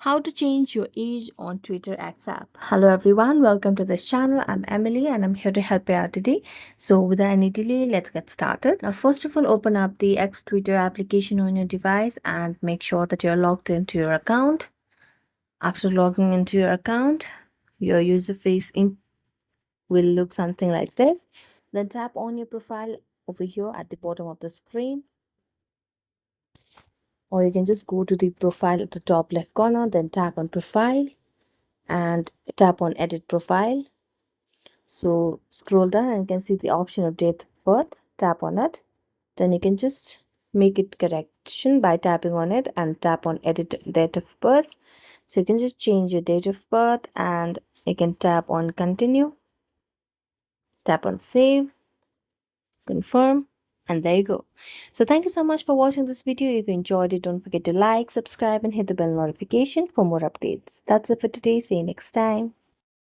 How to change your age on Twitter X app. Hello everyone, welcome to this channel. I'm Emily and I'm here to help you out today. So without any delay, let's get started. Now first of all, open up the X Twitter application on your device and make sure that you're logged into your account. After logging into your account, your user face will look something like this. Then tap on your profile over here at the bottom of the screen, or you can just go to the profile at the top left corner, then tap on profile and tap on edit profile. So scroll down and you can see the option of date of birth. Tap on it, then you can just make it correction by tapping on it and tap on edit date of birth. So you can just change your date of birth and you can tap on continue, tap on save, confirm, and there you go. So thank you so much for watching this video. If you enjoyed it, don't forget to like, subscribe, and hit the bell notification for more updates. That's it for today. See you next time.